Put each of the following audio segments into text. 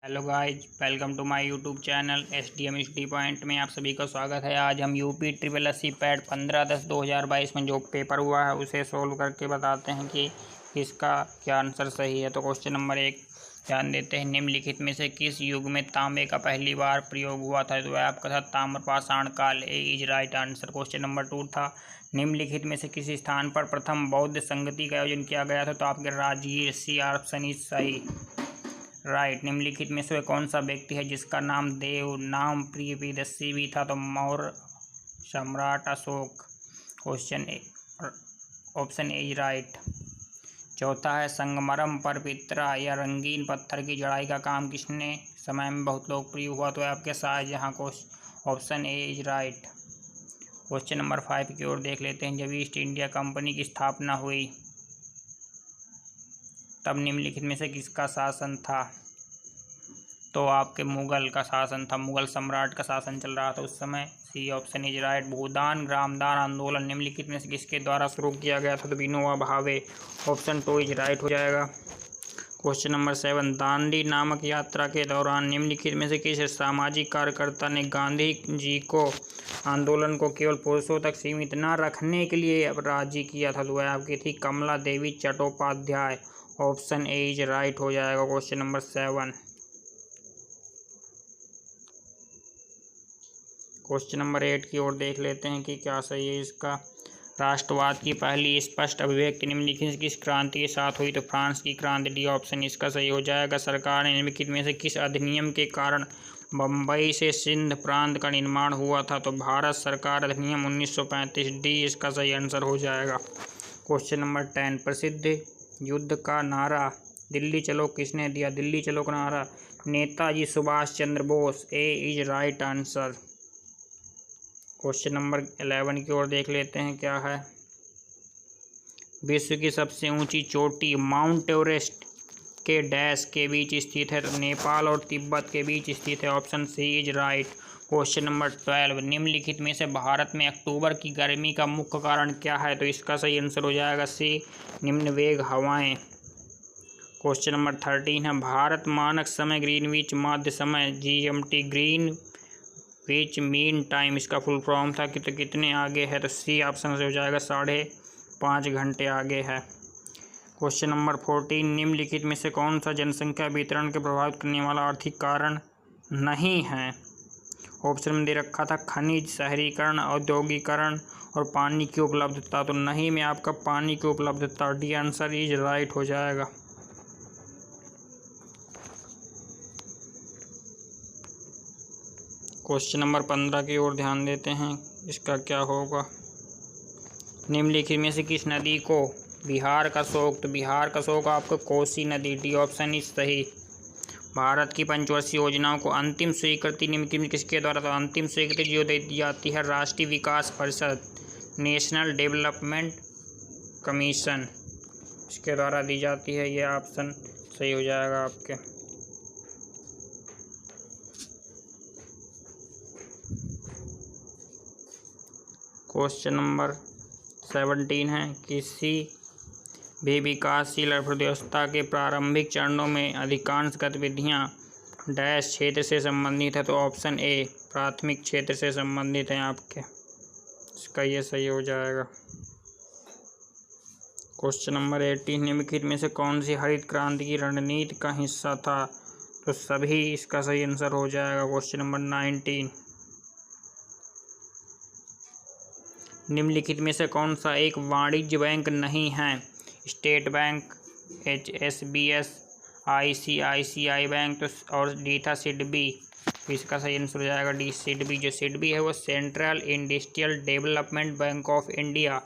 Hello guys, welcome to my YouTube channel SDM study point में आप सभी का स्वागत है। आज हम UP triple S C PET 15/10/2022 में जो पेपर हुआ है उसे सोल्व करके बताते हैं कि इसका क्या आंसर सही है। तो क्वेश्चन नंबर 1 ध्यान देते हैं। निम्नलिखित में से किस युग में तांबे का पहली बार प्रयोग हुआ था? तो आपका था ताम्रपाषाण काल। A is right answer. Question number 2 था, निम्नलिखित में से किस स्थान पर प्रथम बौद्ध संगति का आयोजन किया गया था? तो आपके राजगीर। सी ऑप्शन इज सही राइट। निम्नलिखित में से कौन सा व्यक्ति है जिसका नाम नाम प्रियदर्शी भी था? तो मौर्य सम्राट Ashok. Question option A right. चौथा है, संगमरम पर पितरा या रंगीन पत्थर की जड़ाई का काम किसने समय में बहुत लोकप्रिय हुआ? तो आपके Shahjahan. Option A is right. Question number 5 की ओर देख लेते हैं। जब ईस्ट इंडिया कंपनी की स्थापना हुई तब निम्नलिखित में से किसका शासन था? तो आपके मुगल का शासन था, मुगल सम्राट का शासन चल रहा था उस समय। C option is right. Bhoodan Gramdan आंदोलन निम्नलिखित में से किसके द्वारा शुरू किया गया था? तो Vinoba Bhave. Option 2 is right हो जाएगा। क्वेश्चन नंबर 7, दांडी नामक यात्रा के दौरान निम्नलिखित में से किस सामाजिक कार्यकर्ता ने गांधी जी को आंदोलन को केवल पुरुषों तक सीमित न रखने के लिए राजी किया था? तो वह आपकी थी Kamla Devi Chattopadhyay. Option A is right हो जाएगा। Question number 7। क्वेश्चन नंबर 8 की ओर देख लेते हैं कि क्या सही है इसका। राष्ट्रवाद की पहली स्पष्ट अभिव्यक्ति निम्नलिखित से किस क्रांति के साथ हुई? तो फ्रांस की क्रांति। डी ऑप्शन इसका सही हो जाएगा। सरकार ने निम्नलिखित में से किस अधिनियम के कारण बम्बई से सिंध प्रांत का निर्माण हुआ था? तो भारत सरकार अधिनियम 1935। डी इसका सही आंसर हो जाएगा। क्वेश्चन नंबर 10, प्रसिद्ध युद्ध का नारा दिल्ली चलो किसने दिया? दिल्ली चलो का नारा Netaji Subhash Chandra Bose. A is right answer. Question number 11 की ओर देख लेते हैं क्या है। विश्व की सबसे ऊंची चोटी माउंट एवरेस्ट के डैश के बीच स्थित है? तो नेपाल और तिब्बत के बीच स्थित है। Option C is right. Question number 12, निम्नलिखित में से भारत में अक्टूबर की गर्मी का मुख्य कारण क्या है? तो इसका सही आंसर हो जाएगा सी निम्न वेग हवाएं। क्वेश्चन नंबर 13 है, भारत मानक समय ग्रीनविच माध्य समय GMT green which mean time इसका फुल फॉर्म था कि तो कितने आगे है? तो सी ऑप्शन से हो जाएगा 5.5 घंटे आगे है। क्वेश्चन नंबर 14, निम्नलिखित में से कौन सा जनसंख्या वितरण के प्रभावित करने वाला आर्थिक कारण नहीं है? ऑप्शन में दे रखा था खनिज, शहरीकरण, औद्योगिकरण और पानी की उपलब्धता। तो नहीं में आपका पानी की उपलब्धता। डी आंसर इज राइट हो जाएगा। क्वेश्चन नंबर 15 की ओर ध्यान देते हैं, इसका क्या होगा। निम्नलिखित में से किस नदी को बिहार का शोक? तो बिहार का शोक आपको कोसी नदी। डी ऑप्शन इज सही। भारत की पंचवर्षीय योजनाओं को अंतिम स्वीकृति निम्नलिखित में किसके द्वारा? तो अंतिम स्वीकृति जो दी जाती है राष्ट्रीय विकास परिषद, नेशनल डेवलपमेंट कमीशन, इसके द्वारा दी जाती है। ये ऑप्शन सही हो जाएगा आपके। क्वेश्चन नंबर 17 है, किसी भी विकासशील अर्थव्यवस्था के प्रारंभिक चरणों में अधिकांश गतिविधियां डैश क्षेत्र से संबंधित है? तो ऑप्शन ए प्राथमिक क्षेत्र से संबंधित है आपके, इसका ये सही हो जाएगा। क्वेश्चन नंबर 18, निम्नलिखित में से कौन सी हरित क्रांति की रणनीति का हिस्सा था? तो सभी इसका सही आंसर हो जाएगा। क्वेश्चन नंबर 19, निम्नलिखित में से कौन सा एक वाणिज्य बैंक नहीं है? State bank, HSBC, ICICI bank तो और डी था सिडबी। तो इसका सही आंसर हो जाएगा डी सिडबी। जो सिडबी है वो central industrial development bank of India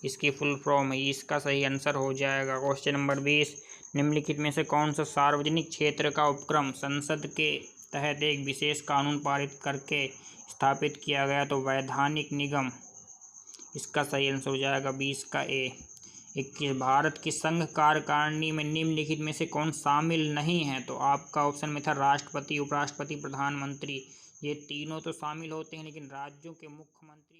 इसकी फुल फॉर्म है। इसका सही आंसर हो जाएगा। क्वेश्चन नंबर 20, निम्नलिखित में से कौन सा सार्वजनिक क्षेत्र का उपक्रम संसद के तहत एक विशेष कानून पारित करके स्थापित किया गया? तो वैधानिक निगम, इसका सही आंसर हो जाएगा 20 का ए। 21, भारत की संघ कार्यकारिणी में निम्नलिखित में से कौन शामिल नहीं है? तो आपका ऑप्शन में था राष्ट्रपति, उपराष्ट्रपति, प्रधानमंत्री। ये तीनों तो शामिल होते हैं लेकिन राज्यों के मुख्यमंत्री